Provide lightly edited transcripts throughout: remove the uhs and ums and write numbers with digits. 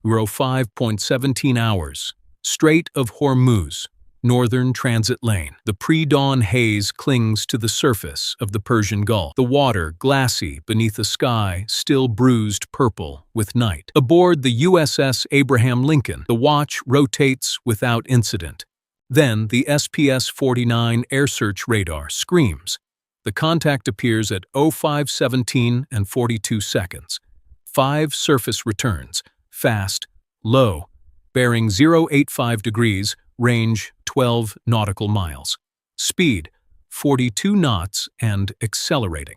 05.17 hours. Strait of Hormuz, northern transit lane. The pre-dawn haze clings to the surface of the Persian Gulf. The water glassy beneath a sky still bruised purple with night. Aboard the USS Abraham Lincoln, the watch rotates without incident. Then the SPS-49 air search radar screams. The contact appears at 05:17 and 42 seconds. 5 surface returns, fast, low, bearing 085 degrees, range 12 nautical miles. Speed 42 knots and accelerating.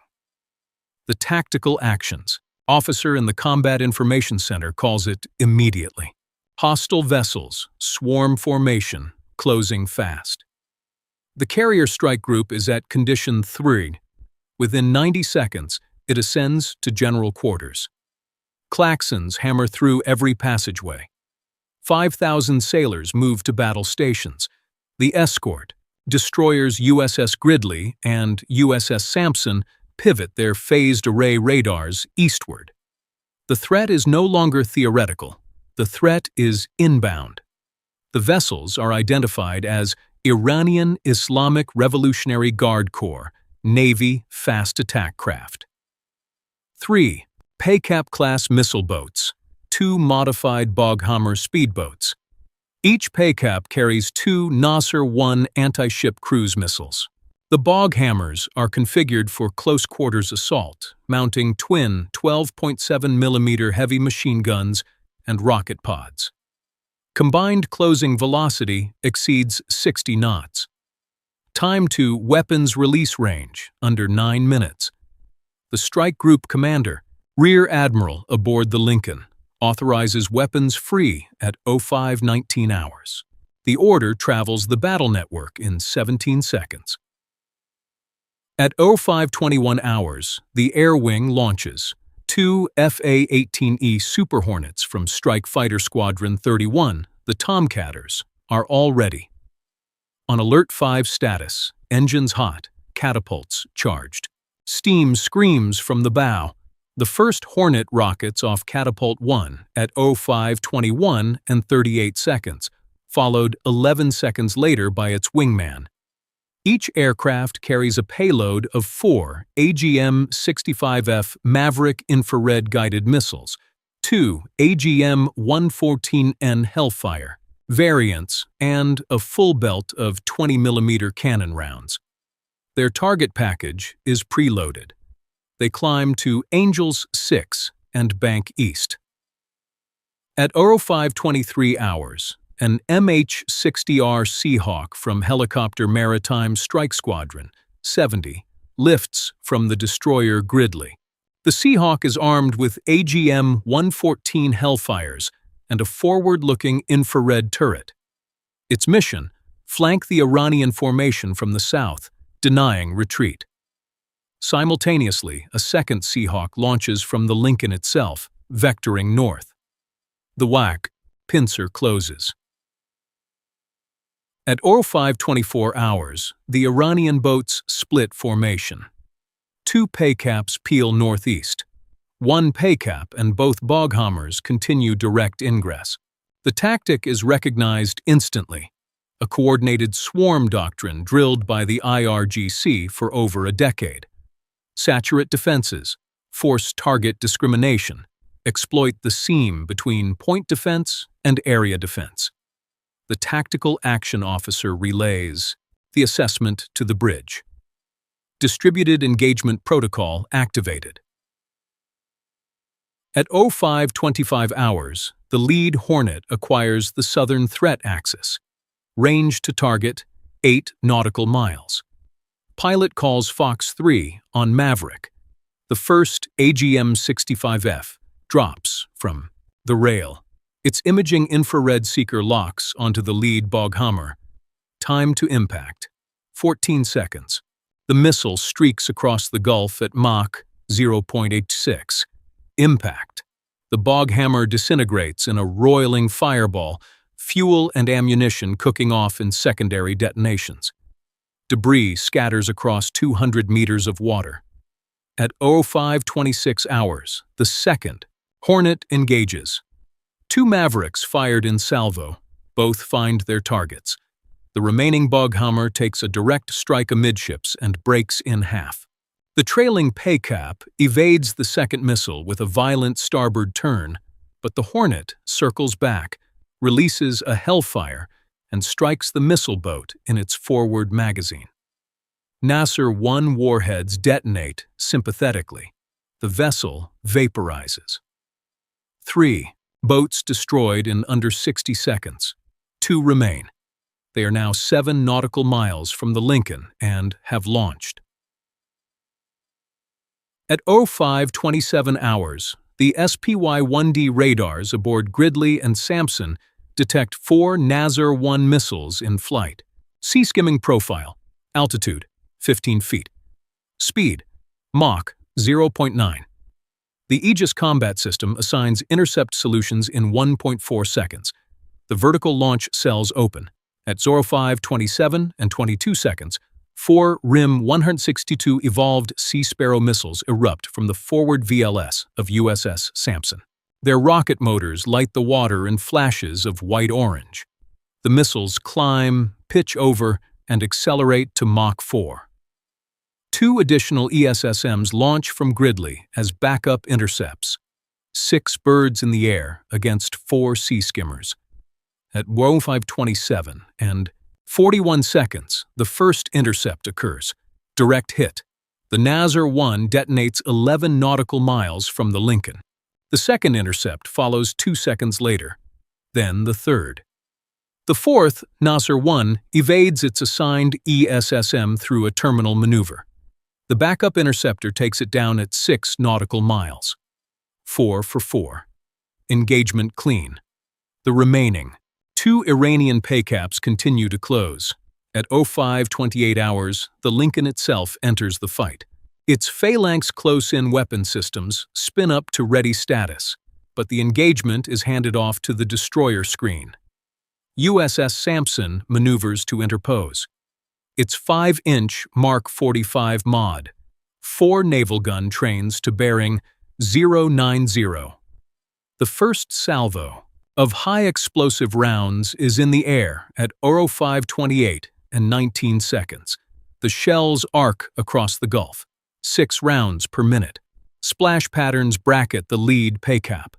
The tactical actions. Officer in the Combat Information Center calls it immediately. Hostile vessels, swarm formation, closing fast. The carrier strike group is at condition 3. Within 90 seconds, it ascends to general quarters. Klaxons hammer through every passageway. 5,000 sailors move to battle stations. The escort, destroyers USS Gridley and USS Sampson, pivot their phased array radars eastward. The threat is no longer theoretical. The threat is inbound. The vessels are identified as Iranian Islamic Revolutionary Guard Corps, Navy fast attack craft. 3. PACAP-class missile boats, 2 modified Boghammer speedboats. Each PACAP carries 2 Nasser-1 anti-ship cruise missiles. The Boghammers are configured for close-quarters assault, mounting twin 12.7mm heavy machine guns and rocket pods. Combined closing velocity exceeds 60 knots. Time to weapons release range, under 9 minutes. The strike group commander, Rear Admiral aboard the Lincoln, authorizes weapons free at 05:19 hours. The order travels the battle network in 17 seconds. At 05:21 hours, the Air Wing launches 2 A-18E Super Hornets from Strike Fighter Squadron 31, the Tomcatters, are all ready. On Alert 5 status, engines hot, catapults charged. Steam screams from the bow. The first Hornet rockets off Catapult 1 at 05:21 and 38 seconds, followed 11 seconds later by its wingman. Each aircraft carries a payload of 4 AGM-65F Maverick infrared-guided missiles, 2 AGM-114N Hellfire variants, and a full belt of 20mm cannon rounds. Their target package is preloaded. They climb to Angels 6 and bank east. At 05:23 hours, an MH-60R Seahawk from Helicopter Maritime Strike Squadron 70 lifts from the destroyer Gridley. The Seahawk is armed with AGM-114 Hellfires and a forward-looking infrared turret. Its mission: flank the Iranian formation from the south, denying retreat. Simultaneously, a second Seahawk launches from the Lincoln itself, vectoring north. The whack pincer closes. At 05:24 hours, the Iranian boats split formation. 2 PACAPs peel northeast. 1 PACAP and both Boghammers continue direct ingress. The tactic is recognized instantly, a coordinated swarm doctrine drilled by the IRGC for over a decade. Saturate defenses, force target discrimination, exploit the seam between point defense and area defense. The tactical action officer relays the assessment to the bridge. Distributed engagement protocol activated. At 05:25 hours, the lead Hornet acquires the southern threat axis. Range to target 8 nautical miles. Pilot calls Fox 3 on Maverick. The first AGM-65F drops from the rail. Its imaging infrared seeker locks onto the lead Boghammer. Time to impact: 14 seconds. The missile streaks across the Gulf at Mach 0.86. Impact. The Boghammer disintegrates in a roiling fireball, fuel and ammunition cooking off in secondary detonations. Debris scatters across 200 meters of water. At 05:26 hours, the second Hornet engages. Two Mavericks fired in salvo. Both find their targets. The remaining Boghammer takes a direct strike amidships and breaks in half. The trailing Paycap evades the second missile with a violent starboard turn, but the Hornet circles back, releases a Hellfire, and strikes the missile boat in its forward magazine. Nasser 1 warheads detonate sympathetically. The vessel vaporizes. 3. Boats destroyed in under 60 seconds. 2 remain. They are now 7 nautical miles from the Lincoln and have launched. At 05:27 hours, the SPY-1D radars aboard Gridley and Sampson detect 4 Nasser 1 missiles in flight. Sea skimming profile. Altitude, 15 feet. Speed, Mach 0.9. The Aegis Combat System assigns intercept solutions in 1.4 seconds. The vertical launch cells open. At 05:27 and 22 seconds, 4 RIM 162 evolved Sea Sparrow missiles erupt from the forward VLS of USS Sampson. Their rocket motors light the water in flashes of white-orange. The missiles climb, pitch over, and accelerate to Mach 4. 2 additional ESSMs launch from Gridley as backup intercepts. 6 birds in the air against 4 sea skimmers. At 05:27 and 41 seconds, the first intercept occurs. Direct hit. The Nasser 1 detonates 11 nautical miles from the Lincoln. The second intercept follows 2 seconds later. Then the third. The fourth, Nasser 1, evades its assigned ESSM through a terminal maneuver. The backup interceptor takes it down at 6 nautical miles. 4 for 4. Engagement clean. The remaining 2 Iranian Paycaps continue to close. At 05:28 hours, the Lincoln itself enters the fight. Its phalanx close-in weapon systems spin up to ready status, but the engagement is handed off to the destroyer screen. USS Sampson maneuvers to interpose. Its 5-inch Mark 45 mod, 4 naval gun trains to bearing 090. The first salvo of high-explosive rounds is in the air at 05:28 and 19 seconds. The shells arc across the Gulf, 6 rounds per minute. Splash patterns bracket the lead Paycap.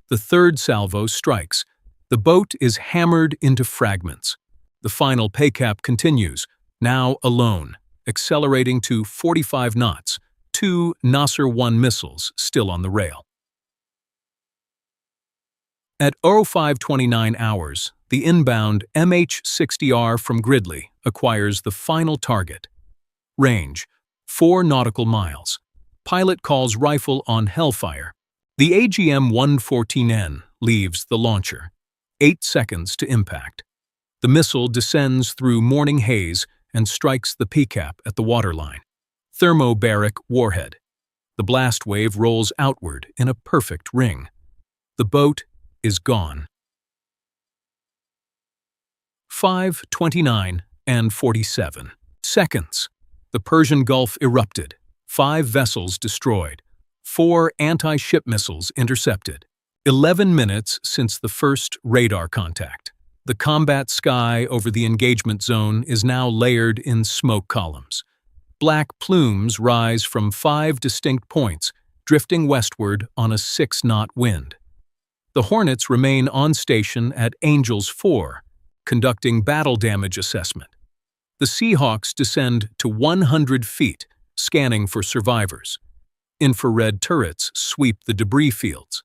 The third salvo strikes. The boat is hammered into fragments. The final Paycap continues, now alone, accelerating to 45 knots, 2 Nasser 1 missiles still on the rail. At 05:29 hours, the inbound MH-60R from Gridley acquires the final target. Range, 4 nautical miles. Pilot calls rifle on Hellfire. The AGM-114N leaves the launcher. 8 seconds to impact. The missile descends through morning haze and strikes the Paycap at the waterline. Thermobaric warhead. The blast wave rolls outward in a perfect ring. The boat is gone. 5:29 and 47 seconds. The Persian Gulf erupted. 5 vessels destroyed. 4 anti-ship missiles intercepted. 11 minutes since the first radar contact. The combat sky over the engagement zone is now layered in smoke columns. Black plumes rise from 5 distinct points, drifting westward on a 6-knot wind. The Hornets remain on station at Angels 4, conducting battle damage assessment. The Seahawks descend to 100 feet, scanning for survivors. Infrared turrets sweep the debris fields.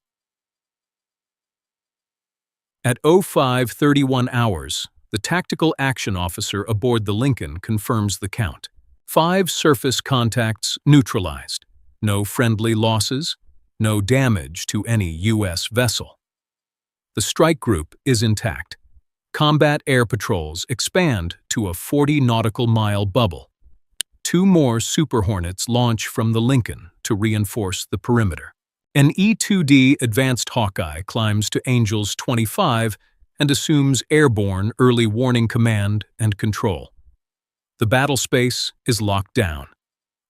At 05:31 hours, the tactical action officer aboard the Lincoln confirms the count. 5 surface contacts neutralized. No friendly losses. No damage to any U.S. vessel. The strike group is intact. Combat air patrols expand to a 40 nautical mile bubble. 2 more Super Hornets launch from the Lincoln to reinforce the perimeter. An E-2D Advanced Hawkeye climbs to Angels 25 and assumes airborne early warning command and control. The battle space is locked down.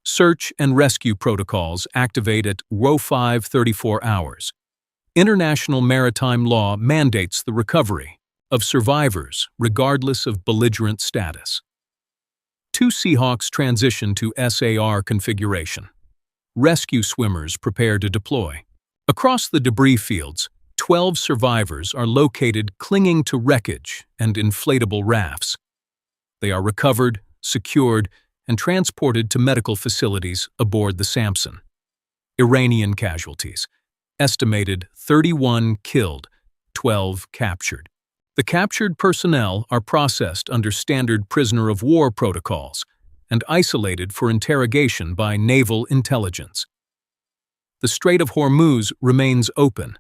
Search and rescue protocols activate at 05:34 hours. International maritime law mandates the recovery of survivors regardless of belligerent status. Two Seahawks transition to SAR configuration. Rescue swimmers prepare to deploy. Across the debris fields, 12 survivors are located clinging to wreckage and inflatable rafts. They are recovered, secured, and transported to medical facilities aboard the Samson. Iranian casualties. Estimated 31 killed, 12 captured. The captured personnel are processed under standard prisoner of war protocols and isolated for interrogation by naval intelligence. The Strait of Hormuz remains open.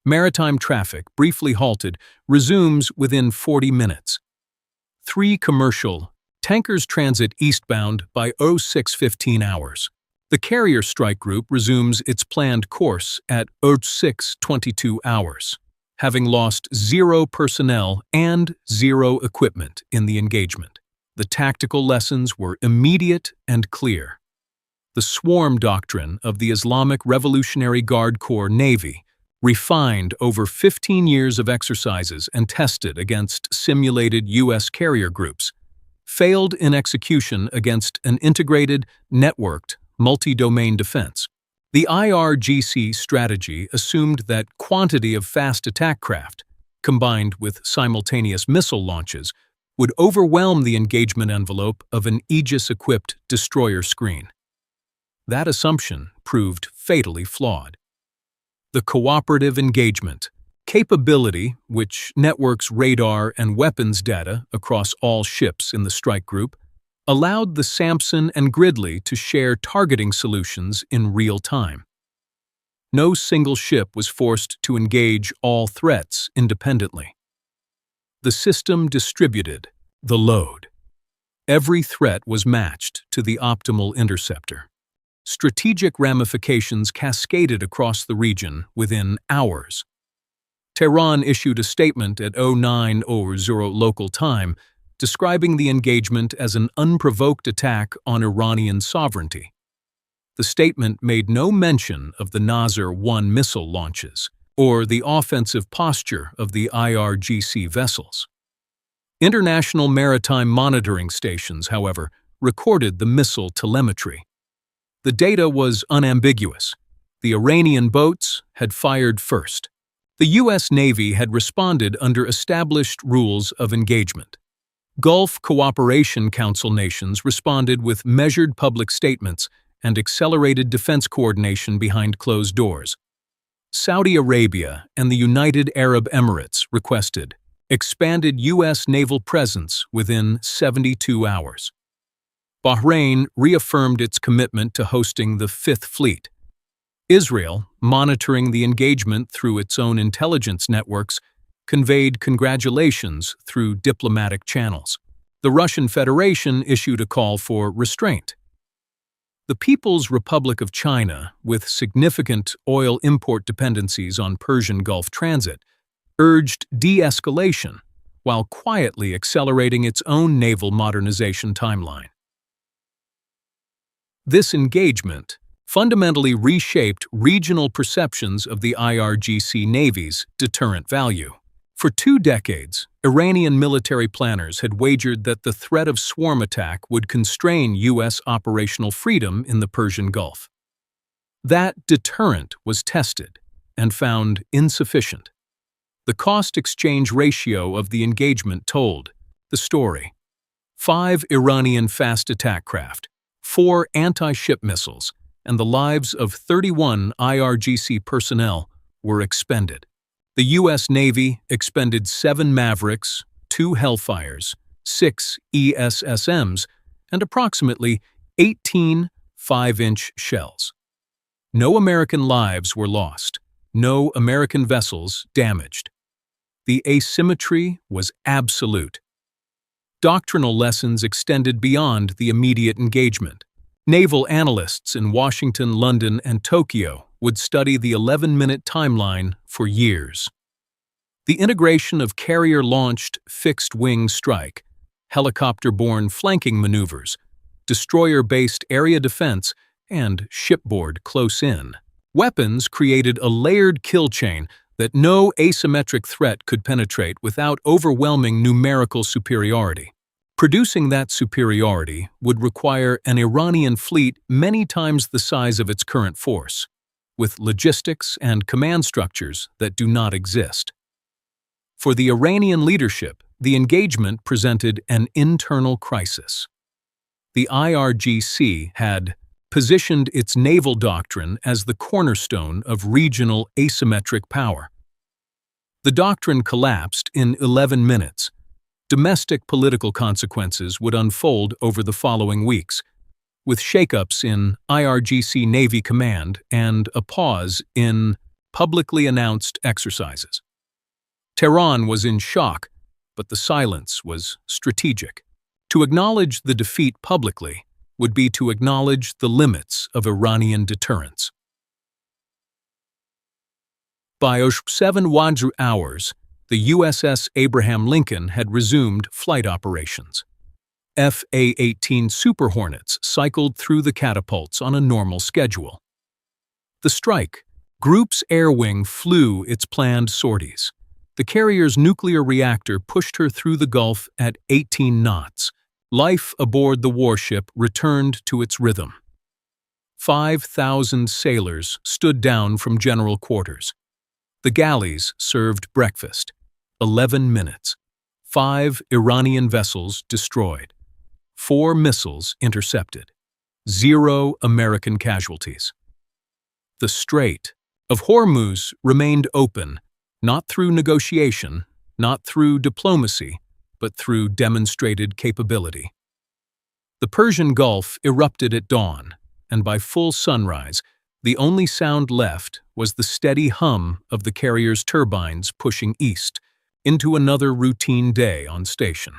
Maritime traffic, briefly halted, resumes within 40 minutes. 3 commercial tankers transit eastbound by 06:15 hours. The carrier strike group resumes its planned course at 06:22 hours, having lost 0 personnel and 0 equipment in the engagement. The tactical lessons were immediate and clear. The swarm doctrine of the Islamic Revolutionary Guard Corps Navy, refined over 15 years of exercises and tested against simulated U.S. carrier groups, failed in execution against an integrated, networked, multi-domain defense. The IRGC strategy assumed that quantity of fast attack craft, combined with simultaneous missile launches, would overwhelm the engagement envelope of an Aegis-equipped destroyer screen. That assumption proved fatally flawed. The cooperative engagement capability, which networks radar and weapons data across all ships in the strike group, allowed the Samson and Gridley to share targeting solutions in real time. No single ship was forced to engage all threats independently. The system distributed the load. Every threat was matched to the optimal interceptor. Strategic ramifications cascaded across the region within hours. Tehran issued a statement at 09:00 local time, describing the engagement as an unprovoked attack on Iranian sovereignty. The statement made no mention of the Nasr-1 missile launches or the offensive posture of the IRGC vessels. International maritime monitoring stations, however, recorded the missile telemetry. The data was unambiguous. The Iranian boats had fired first. The U.S. Navy had responded under established rules of engagement. Gulf Cooperation Council nations responded with measured public statements and accelerated defense coordination behind closed doors. Saudi Arabia and the United Arab Emirates requested expanded U.S. naval presence within 72 hours. Bahrain reaffirmed its commitment to hosting the Fifth Fleet. Israel, monitoring the engagement through its own intelligence networks, conveyed congratulations through diplomatic channels. The Russian Federation issued a call for restraint. The People's Republic of China, with significant oil import dependencies on Persian Gulf transit, urged de-escalation while quietly accelerating its own naval modernization timeline. This engagement fundamentally reshaped regional perceptions of the IRGC Navy's deterrent value. For 2 decades, Iranian military planners had wagered that the threat of swarm attack would constrain U.S. operational freedom in the Persian Gulf. That deterrent was tested and found insufficient. The cost-exchange ratio of the engagement told the story. 5 Iranian fast attack craft, 4 anti-ship missiles, and the lives of 31 IRGC personnel were expended. The U.S. Navy expended 7 Mavericks, 2 Hellfires, 6 ESSMs, and approximately 18 5-inch shells. No American lives were lost, no American vessels damaged. The asymmetry was absolute. Doctrinal lessons extended beyond the immediate engagement. Naval analysts in Washington, London, and Tokyo would study the 11-minute timeline for years. The integration of carrier-launched fixed-wing strike, helicopter-borne flanking maneuvers, destroyer-based area defense, and shipboard close-in Weapons created a layered kill chain that no asymmetric threat could penetrate without overwhelming numerical superiority. Producing that superiority would require an Iranian fleet many times the size of its current force, with logistics and command structures that do not exist. For the Iranian leadership, the engagement presented an internal crisis. The IRGC had positioned its naval doctrine as the cornerstone of regional asymmetric power. The doctrine collapsed in 11 minutes. Domestic political consequences would unfold over the following weeks, with shakeups in IRGC Navy Command and a pause in publicly announced exercises. Tehran was in shock, but the silence was strategic. To acknowledge the defeat publicly would be to acknowledge the limits of Iranian deterrence. By 7 hours, the USS Abraham Lincoln had resumed flight operations. A-18E Super Hornets cycled through the catapults on a normal schedule. The strike group's air wing flew its planned sorties. The carrier's nuclear reactor pushed her through the Gulf at 18 knots. Life aboard the warship returned to its rhythm. 5,000 sailors stood down from general quarters. The galleys served breakfast. 11 minutes. 5 Iranian vessels destroyed. 4 missiles intercepted. 0 American casualties. The Strait of Hormuz remained open, not through negotiation, not through diplomacy, but through demonstrated capability. The Persian Gulf erupted at dawn, and by full sunrise, the only sound left was the steady hum of the carrier's turbines pushing east into another routine day on station.